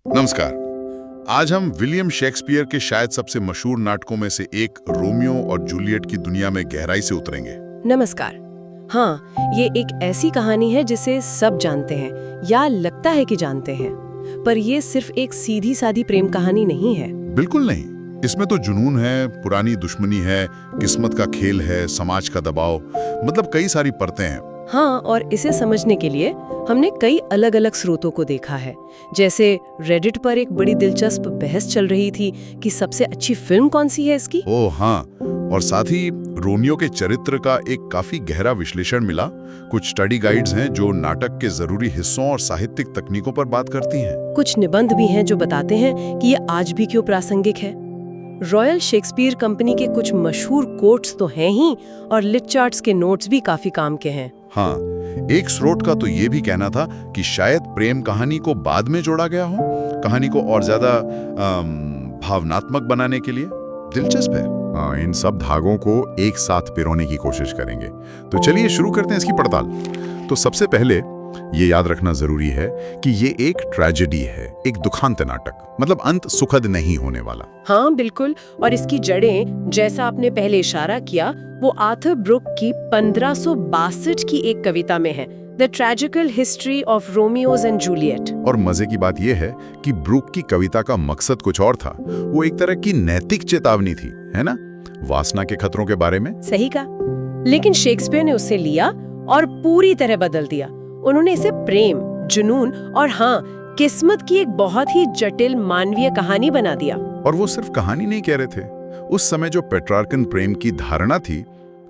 नमस्कार। आज हम विलियम शेक्सपियर के शायद सबसे मशहूर नाटकों में से एक रोमियो और जूलियट की दुनिया में गहराई से उतरेंगे। नमस्कार। हाँ, ये एक ऐसी कहानी है जिसे सब जानते हैं या लगता है कि जानते हैं, पर ये सिर्फ एक सीधी सादी प्रेम कहानी नहीं है। बिल्कुल नहीं। इसमें तो जुनून है, पुरानी दुश्मनी है, किस्मत का खेल है, समाज का दबाव, मतलब कई सारी परतें हैं। हाँ, और इसे समझने के लिए हमने कई अलग अलग स्रोतों को देखा है। जैसे रेडिट पर एक बड़ी दिलचस्प बहस चल रही थी कि सबसे अच्छी फिल्म कौन सी है इसकी। ओह हाँ, और साथ ही रोमियो के चरित्र का एक काफी गहरा विश्लेषण मिला। कुछ स्टडी गाइड्स हैं जो नाटक के जरूरी हिस्सों और साहित्यिक तकनीकों पर बात करती हैं। कुछ निबंध भी हैं जो बताते हैं कि ये आज भी क्यों प्रासंगिक है। रॉयल शेक्सपियर कंपनी के कुछ मशहूर कोट्स तो हैं ही, और लिट चार्ट्स के नोट्स भी काफी काम के हैं। हाँ, एक स्रोत का तो ये भी कहना था कि शायद प्रेम कहानी को बाद में जोड़ा गया हो, कहानी को और ज्यादा भावनात्मक बनाने के लिए। दिलचस्प है। इन सब धागों को एक साथ पिरोने की कोशिश करेंगे। तो चलिए शुरू करते हैं इसकी पड़ताल। तो सबसे पहले ये याद रखना जरूरी है कि ये एक ट्रेजेडी है, एक दुखांत नाटक, मतलब अंत सुखद नहीं होने वाला। हाँ बिल्कुल, और इसकी जड़ें, जैसा आपने पहले इशारा किया, वो आर्थर ब्रूक की 1562 की एक कविता में है, the tragical history of Romeus and Juliet. और मजे की बात यह है कि ब्रूक की कविता का मकसद कुछ और था। वो एक तरह की नैतिक चेतावनी थी, है ना, वासना के खतरों के बारे में। सही कहा, लेकिन शेक्सपियर ने उसे लिया और पूरी तरह बदल दिया। उन्होंने इसे प्रेम, जुनून और हाँ, किस्मत की एक बहुत ही जटिल मानवीय कहानी बना दिया। और वो सिर्फ कहानी नहीं कह रहे थे, उस समय जो पेट्रार्कन प्रेम की धारणा थी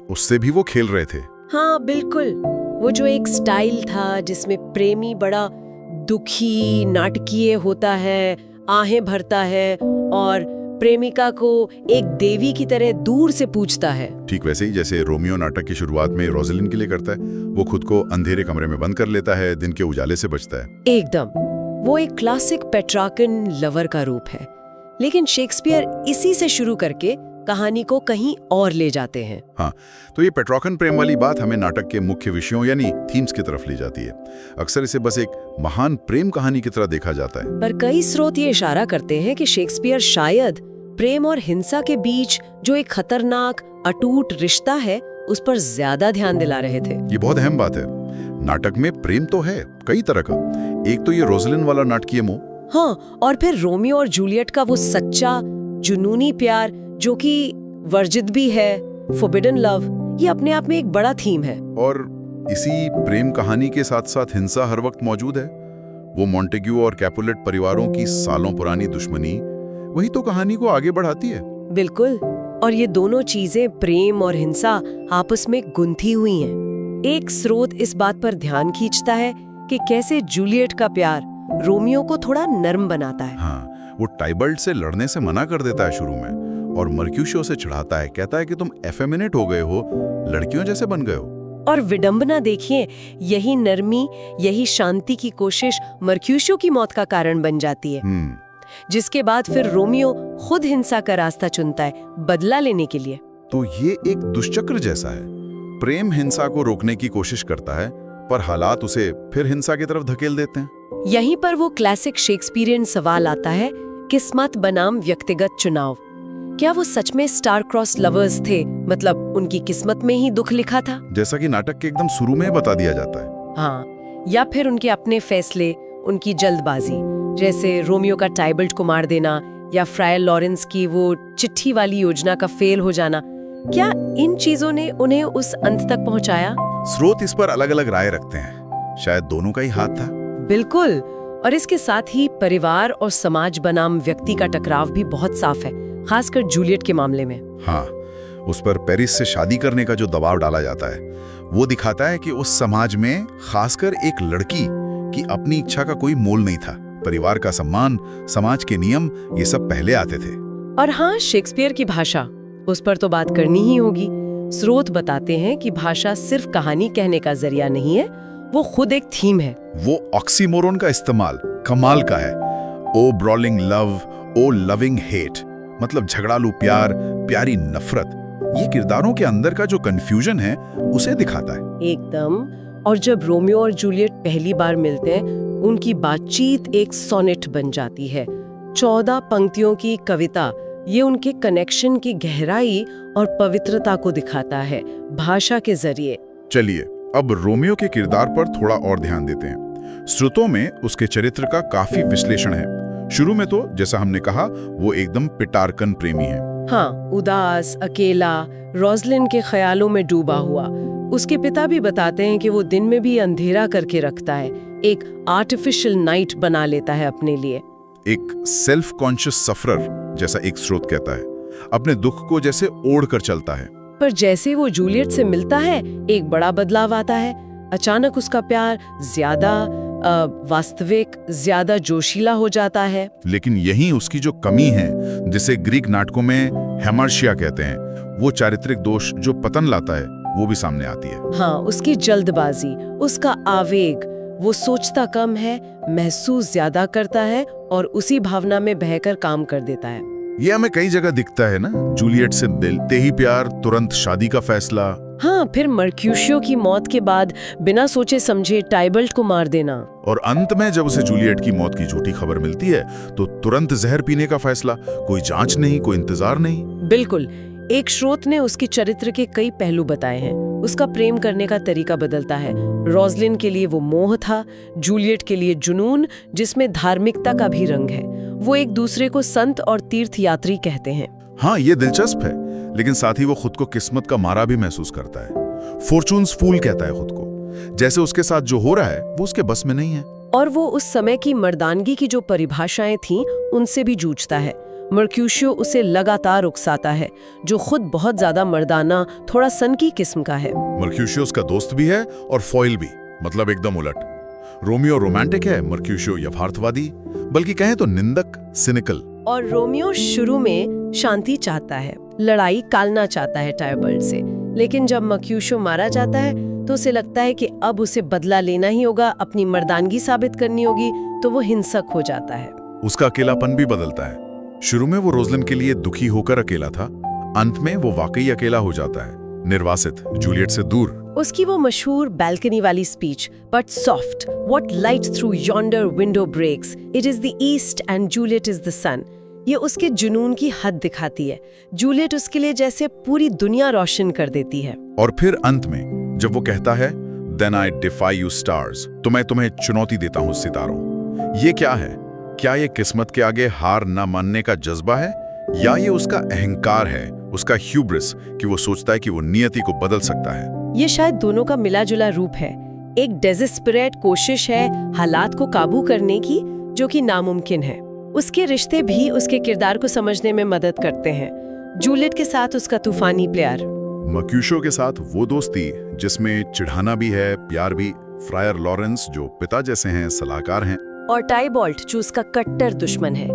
उससे भी वो खेल रहे थे। हाँ बिल्कुल, वो जो एक स्टाइल था जिसमें प्रेमी बड़ा दुखी, नाटकीय होता है, आहें भरता है और प्रेमिका को एक देवी की तरह दूर से पूछता है। ठीक वैसे ही जैसे रोमियो नाटक की शुरुआत में रोजलिन के लिए करता है। वो खुद को अंधेरे कमरे में बंद कर लेता है, दिन के उजाले से बचता है। एकदम, वो एक क्लासिक पेट्रार्कन लवर का रूप है। लेकिन शेक्सपियर इसी से शुरू करके कहानी को कहीं और ले जाते हैं। हाँ, तो ये पेट्रार्कन प्रेम वाली बात हमें नाटक के मुख्य विषयों यानी थीम्स की तरफ ले जाती है। अक्सर इसे बस एक महान प्रेम कहानी की तरह देखा जाता है, पर कई स्रोत ये इशारा करते हैं कि शेक्सपियर शायद प्रेम और हिंसा के बीच जो एक खतरनाक अटूट रिश्ता है उस पर ज्यादा ध्यान दिला रहे थे। ये बहुत अहम बात है। नाटक में प्रेम तो है कई तरह का। एक तो ये रोजलिन वाला नाटकीय मोह, हाँ, और फिर रोमियो और जूलियट का वो सच्चा जुनूनी प्यार जो कि वर्जित भी है, फॉरबिडन लव, ये अपने आप में एक बड़ा थीम है। और इसी प्रेम कहानी के साथ साथ हिंसा हर वक्त मौजूद है। वो मॉन्टेग्यू और कैपुलेट परिवारों की सालों पुरानी दुश्मनी, वही तो कहानी को आगे बढ़ाती है। बिल्कुल, और ये दोनों चीजें, प्रेम और हिंसा, आपस में गुंथी हुई हैं। एक स्रोत इस बात पर ध्यान खींचता है कि कैसे जूलियट का प्यार रोमियो को थोड़ा नर्म बनाता है। हाँ, वो टाइबल्ट से लड़ने से मना कर देता है शुरू में और मर्क्यूशियो से चढ़ाता है, कहता है कि तुम एफेमिनेट हो गए हो, लड़कियों जैसे बन गए हो। और विडंबना देखिए, यही नरमी, यही शांति की कोशिश मर्क्यूशियो की मौत का कारण बन जाती है, जिसके बाद फिर रोमियो खुद हिंसा का रास्ता चुनता है, बदला लेने के लिए। तो ये एक दुष्चक्र जैसा है। प्रेम हिंसा को रोकने की कोशिश करता है, पर हालात उसे फिर हिंसा की तरफ धकेल देते हैं। यहीं पर वो क्लासिक शेक्सपियरियन सवाल आता है, किस्मत बनाम व्यक्तिगत चुनाव। क्या वो सच में स्टार क्रॉस लवर्स थे, मतलब उनकी किस्मत में ही दुख लिखा था, जैसा कि नाटक के एकदम शुरू में बता दिया जाता है? हाँ, या फिर उनके अपने फैसले, उनकी जल्दबाजी, जैसे रोमियो का टाइबल्ट को मार देना या फ्रायर लॉरेंस की वो चिट्ठी वाली योजना का फेल हो जाना, क्या इन चीजों ने उन्हें उस अंत तक पहुंचाया? स्रोत इस पर अलग अलग राय रखते हैं। शायद दोनों का ही हाथ था। बिल्कुल, और इसके साथ ही परिवार और समाज बनाम व्यक्ति का टकराव भी बहुत साफ है, खासकर जूलियट के मामले में। हाँ, उस पर पेरिस से शादी करने का जो दबाव डाला जाता है वो दिखाता है कि उस समाज में खासकर एक लड़की की अपनी इच्छा का कोई मोल नहीं था। परिवार का सम्मान, समाज के नियम, ये सब पहले आते थे। और हाँ, शेक्सपियर की भाषा, उस पर तो बात करनी ही होगी। स्रोत बताते हैं कि भाषा सिर्फ कहानी कहने का जरिया नहीं है, वो खुद एक थीम है। वो ऑक्सीमोरोन का इस्तेमाल कमाल का है। ओ ब्रॉलिंग लव, ओ लविंग हेट, मतलब झगड़ालू प्यार, प्यारी नफरत। ये किरदारों के अंदर का जो कंफ्यूजन है उसे दिखाता है। एकदम। और जब रोमियो और जूलियट पहली बार मिलते हैं उनकी बातचीत एक सोनेट बन जाती है। 14 पंक्तियों की कविता, ये उनके कनेक्शन की गहराई और पवित्रता को दिखाता है भाषा के जरिए। चलिए अब रोमियो के किरदार पर थोड़ा और ध्यान देते हैं। श्रुतों में उसके चरित्र का काफी विश्लेषण है। शुरू में तो जैसा हमने कहा वो एकदम पिटारकन प्रेमी है। हाँ, उदास, अकेला, रोजलिन के ख्यालों में डूबा हुआ। उसके पिता भी बताते हैं कि वो दिन में भी अंधेरा करके रखता है, एक आर्टिफिशियल नाइट बना लेता है अपने लिए। एक सेल्फ कॉन्शियस सफरर जैसा एक स्रोत कहता है, अपने दुख को जैसे ओढ़ कर चलता है। पर जैसे वो जूलियट से मिलता है, एक बड़ा बदलाव आता है। अचानक उसका प्यार ज्यादा वास्तविक, ज्यादा जोशीला हो जाता है। लेकिन यही उसकी जो कमी है, जिसे ग्रीक नाटकों में हेमर्शिया कहते हैं, वो चारित्रिक दोष जो पतन लाता है, वो भी सामने आती है। हाँ, उसकी जल्दबाजी, उसका आवेग, वो सोचता कम है, महसूस ज्यादा करता है और उसी भावना में बहकर काम कर देता है। ये हमें कई जगह दिखता है ना, जूलियट से मिलते ही प्यार, तुरंत शादी का फैसला। हाँ, फिर मर्क्यूशियो की मौत के बाद बिना सोचे समझे टाइबल्ट को मार देना। और अंत में जब उसे जूलियट की मौत की झूठी खबर मिलती है तो तुरंत जहर पीने का फैसला। कोई जांच नहीं, कोई इंतजार नहीं। बिल्कुल। एक स्रोत ने उसके चरित्र के कई पहलू बताए हैं। उसका प्रेम करने का तरीका बदलता है। रोजलिन के लिए वो मोह था, जूलियट के लिए जुनून, जिसमें धार्मिकता का भी रंग है। वो एक दूसरे को संत और तीर्थ यात्री कहते हैं। हाँ, ये दिलचस्प है, लेकिन साथ ही वो खुद को किस्मत का मारा भी महसूस करता है। फॉर्चून्स फूल कहता है खुद को, जैसे उसके साथ जो हो रहा है वो उसके बस में नहीं है। और वो उस समय की मर्दानगी की जो परिभाषाएं थीं, उनसे भी जूझता है। मर्क्यूशियो उसे लगातार उकसाता है, जो खुद बहुत ज्यादा मर्दाना, थोड़ा सनकी किस्म का है। मर्क्यूशियो उसका दोस्त भी है और फॉइल भी, मतलब एकदम उलट। रोमियो रोमांटिक है, मर्क्यूशियो यथार्थवादी, बल्कि कहें तो निंदक, सिनिकल। और रोमियो शुरू में शांति चाहता है, लड़ाई टालना चाहता है टाइबल्ट से, लेकिन जब मर्क्यूशियो मारा जाता है तो उसे लगता है कि अब उसे बदला लेना ही होगा, अपनी मर्दानगी साबित करनी होगी, तो वो हिंसक हो जाता है। उसका अकेलापन भी बदलता है। शुरू में वो रोजलिन के लिए दुखी होकर अकेला था, अंत में वो वाकई अकेला हो जाता है, निर्वासित, जूलियट से दूर। उसकी वो मशहूर बैल्कनी वाली speech, but soft, what light through yonder window breaks, it is the east and Juliet is the sun, ये उसके जुनून की हद दिखाती है। जूलियट उसके लिए जैसे पूरी दुनिया रोशन कर देती है। और फिर अंत में जब वो कहता है, then I defy you stars, तो मैं तुम्हें चुनौती देता हूँ सितारों। ये क्या है? क्या ये किस्मत के आगे हार न मानने का जज्बा है, या ये उसका अहंकार है, उसका ह्यूब्रिस, कि वो सोचता है कि वो नियति को बदल सकता है? ये शायद दोनों का मिला जुला रूप है। एक डेजिस्परेट कोशिश है हालात को काबू करने की, जो कि नामुमकिन है। उसके रिश्ते भी उसके किरदार को समझने में मदद करते हैं। जूलियट के साथ उसका तूफानी प्यार, मर्क्यूशियो के साथ वो दोस्ती जिसमें चिढ़ाना भी है, प्यार भी, फ्रायर लॉरेंस जो पिता जैसे हैं, सलाहकार हैं, और टाइबॉल्ट जो उसका कट्टर दुश्मन है,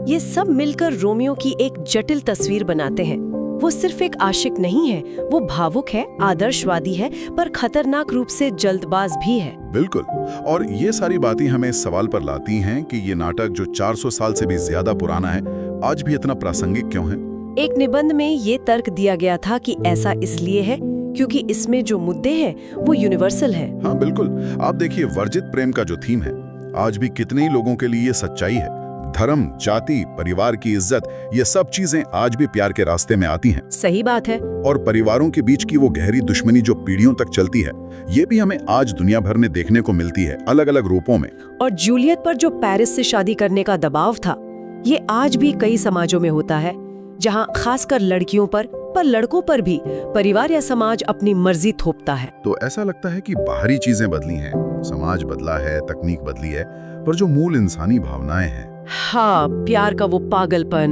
ये सब मिलकर रोमियो की एक जटिल तस्वीर बनाते हैं। वो सिर्फ एक आशिक नहीं है, वो भावुक है, आदर्शवादी है, पर खतरनाक रूप से जल्दबाज भी है। बिल्कुल। और ये सारी बातें हमें इस सवाल पर लाती हैं कि ये नाटक जो 400 साल से भी ज्यादा पुराना है, आज भी इतना प्रासंगिक क्यों है? एक निबंध में ये तर्क दिया गया था कि ऐसा इसलिए है क्योंकि इसमें जो मुद्दे हैं वो यूनिवर्सल हैं। हाँ बिल्कुल। आप देखिए, वर्जित प्रेम का जो थीम है, आज भी कितने ही लोगों के लिए ये सच्चाई है। धर्म, जाति, परिवार की इज्जत, ये सब चीजें आज भी प्यार के रास्ते में आती हैं। सही बात है। और परिवारों के बीच की वो गहरी दुश्मनी जो पीढ़ियों तक चलती है, ये भी हमें आज दुनिया भर में देखने को मिलती है, अलग अलग रूपों में। और जूलियट पर जो पेरिस से शादी करने का दबाव था, ये आज भी कई समाजों में होता है, जहाँ खासकर लड़कियों पर लड़कों पर भी परिवार या समाज अपनी मर्जी थोपता है। तो ऐसा लगता है कि बाहरी चीजें बदली हैं, समाज बदला है, तकनीक बदली है, पर जो मूल इंसानी भावनाएं हैं, हाँ, प्यार का वो पागलपन,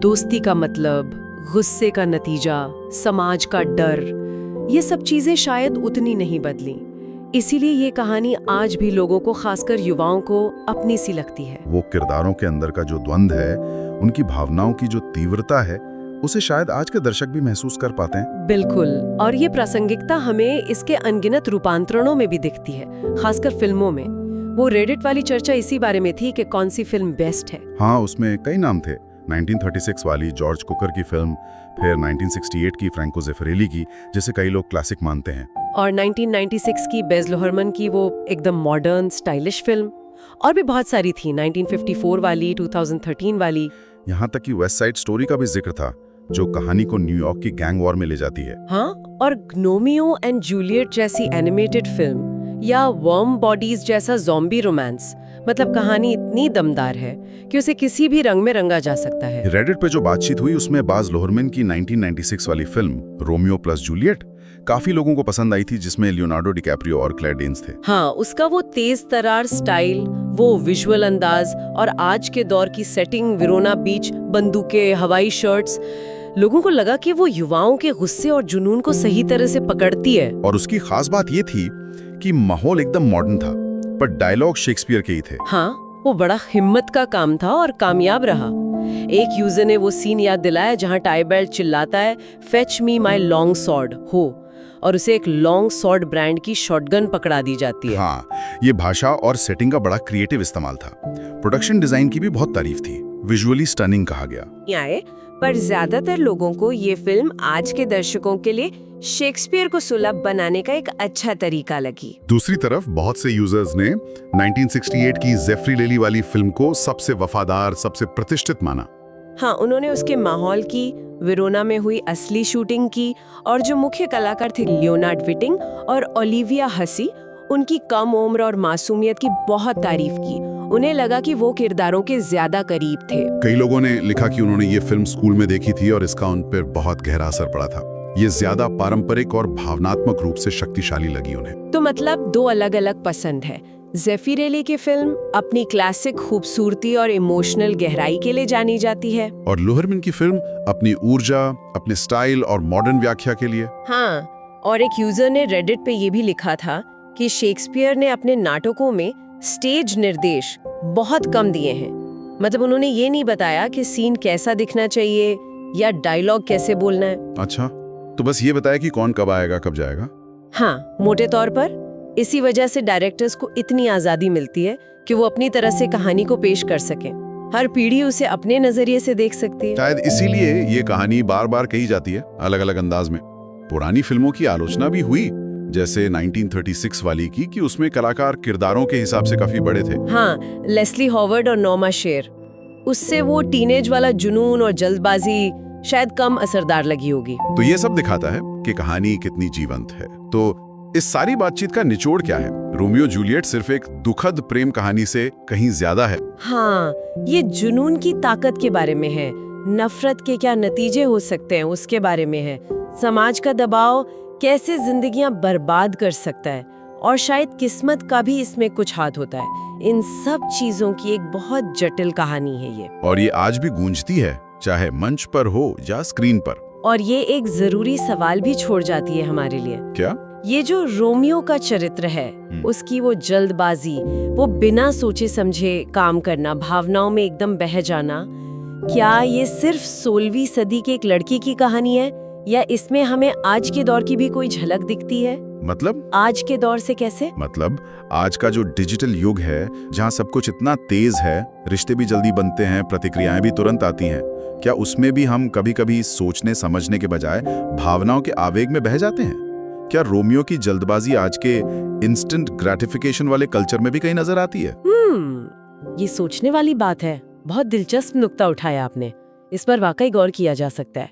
दोस्ती का मतलब, गुस्से का नतीजा, समाज का डर, ये सब चीजें शायद उतनी नहीं बदली। इसीलिए ये कहानी आज भी लोगों को, खासकर युवाओं को, अपनी सी लगती है। वो किरदारों के अंदर का जो द्वंद्व है, उनकी भावनाओं की जो तीव्रता है, उसे शायद आज के दर्शक भी महसूस कर पाते हैं। बिल्कुल। और ये प्रासंगिकता हमें इसके अनगिनत रूपांतरणों में भी दिखती है, खासकर फिल्मों में। वो रेडिट वाली चर्चा इसी बारे में थी कि कौन सी फिल्म बेस्ट है। हाँ, उसमें कई नाम थे, 1936 वाली जॉर्ज कुकर की फिल्म, फिर 1968 की फ्रैंको ज़ेफिरेली की, जिसे कई लोग क्लासिक मानते हैं। और 1996 की बेज़ लोहरमन की वो एकदम मॉडर्न स्टाइलिश फिल्म, और भी बहुत सारी थी, 1954 वाली, 2013 वाली। यहाँ तक कि वेस्ट साइड स्टोरी का भी जिक्र था, जो कहानी को न्यूयॉर्क की गैंग वॉर में ले जाती है। हाँ, और ग्नोमियो एंड जूलियट जैसी एनिमेटेड फिल्म, या वर्म बॉडीज जैसा ज़ॉम्बी रोमांस। मतलब कहानी इतनी दमदार है कि उसे किसी भी रंग में रंगा जा सकता है। रेडिट पे जो बातचीत हुई उसमें बाज लोहरमन की 1996 वाली फिल्म रोमियो प्लस जूलियट काफी लोगों को पसंद आई थी, जिसमें लियोनार्डो डिकैप्रियो और क्लेयर डेन्स थे। हाँ, उसका वो तेज तरार स्टाइल, वो विजुअल अंदाज और आज के दौर की सेटिंग, विरोना बीच, बंदूकें, हवाई शर्ट्स, लोगों को लगा कि वो युवाओं के गुस्से और जुनून को सही तरह से पकड़ती है। और उसकी खास बात ये थी कि माहौल एकदम मॉडर्न था, पर डायलॉग शेक्सपियर के ही थे। हाँ, वो बड़ा हिम्मत का काम था और कामयाब रहा। एक यूजर ने वो सीन याद दिलाया जहां टाइबेल्ट चिल्लाता है, fetch me my long sword हो, और उसे एक लॉन्ग सॉर्ड ब्रांड की शॉटगन पकड़ा दी जाती है। हाँ, ये भाषा और सेटिंग का बड़ा क्रिएटिव इस्तेमाल था। प्रोडक्शन डिजाइन की भी बहुत तारीफ थी, विजुअली स्टनिंग कहा गया। पर ज्यादातर लोगों को ये फिल्म आज के दर्शकों के लिए शेक्सपियर को सुलभ बनाने का एक अच्छा तरीका लगी। दूसरी तरफ बहुत से यूजर्स ने 1968 की ज़ेफिरेली वाली फिल्म को सबसे वफादार, सबसे प्रतिष्ठित माना। हाँ, उन्होंने उसके माहौल की, विरोना में हुई असली शूटिंग की, और जो मुख्य कलाकार थे लियोनार्ड विटिंग और ओलिविया हसी, उनकी कम उम्र और मासूमियत की बहुत तारीफ की। उन्हें लगा कि वो किरदारों के ज्यादा करीब थे। कई लोगों ने लिखा कि उन्होंने ये फिल्म स्कूल में देखी थी और इसका उन पर बहुत गहरा असर पड़ा था। ये ज्यादा पारंपरिक और भावनात्मक रूप से शक्तिशाली लगी उन्हें। तो मतलब दो अलग अलग पसंद है। ज़ेफिरेली की फिल्म अपनी क्लासिक खूबसूरती और इमोशनल गहराई के लिए जानी जाती है, और लोहरमन की फिल्म अपनी ऊर्जा, अपने स्टाइल और मॉडर्न व्याख्या के लिए। हाँ, और एक यूजर ने रेडिट पे ये भी लिखा था कि शेक्सपियर ने अपने नाटकों में स्टेज निर्देश बहुत कम दिए हैं। मतलब उन्होंने ये नहीं बताया कि सीन कैसा दिखना चाहिए या डायलॉग कैसे बोलना है। अच्छा, तो बस ये बताया कि कौन कब आएगा, कब जाएगा। हाँ, मोटे तौर पर इसी वजह से डायरेक्टर्स को इतनी आजादी मिलती है कि वो अपनी तरह से कहानी को पेश कर सकें। हर पीढ़ी उसे अपने नजरिए से देख सकती है। शायद इसीलिए ये कहानी बार बार कही जाती है, अलग अलग अंदाज में। पुरानी फिल्मों की आलोचना भी हुई, जैसे 1936 वाली की, कि उसमें कलाकार किरदारों के हिसाब से काफी बड़े थे। हाँ, लेस्ली हॉवर्ड और नॉर्मा शेर, उससे वो टीनेज वाला जुनून और जल्दबाजी शायद कम असरदार लगी होगी। तो ये सब दिखाता है कि कहानी कितनी जीवंत है। तो इस सारी बातचीत का निचोड़ क्या है? रोमियो जूलियट सिर्फ एक दुखद प्रेम कहानी से कहीं ज्यादा है। हाँ, ये जुनून की ताकत के बारे में है, नफरत के क्या नतीजे हो सकते हैं उसके बारे में है, समाज का दबाव कैसे जिंदगियां बर्बाद कर सकता है, और शायद किस्मत का भी इसमें कुछ हाथ होता है। इन सब चीजों की एक बहुत जटिल कहानी है ये, और ये आज भी गूंजती है, चाहे मंच पर हो या स्क्रीन पर। और ये एक जरूरी सवाल भी छोड़ जाती है हमारे लिए। क्या? ये जो रोमियो का चरित्र है, उसकी वो जल्दबाजी, वो बिना सोचे समझे काम करना, भावनाओं में एकदम बह जाना, क्या ये सिर्फ 16वीं सदी की एक लड़की की कहानी है, या इसमें हमें आज के दौर की भी कोई झलक दिखती है? मतलब आज के दौर से कैसे? मतलब आज का जो डिजिटल युग है, जहाँ सब कुछ इतना तेज है, रिश्ते भी जल्दी बनते हैं, प्रतिक्रियाएं भी तुरंत आती हैं, क्या उसमें भी हम कभी-कभी सोचने समझने के बजाय भावनाओं के आवेग में बह जाते हैं? क्या रोमियो की जल्दबाजी आज के इंस्टेंट ग्रेटिफिकेशन वाले कल्चर में भी कहीं नजर आती है? ये सोचने वाली बात है। बहुत दिलचस्प नुक्ता उठाया आपने। इस पर वाकई गौर किया जा सकता है।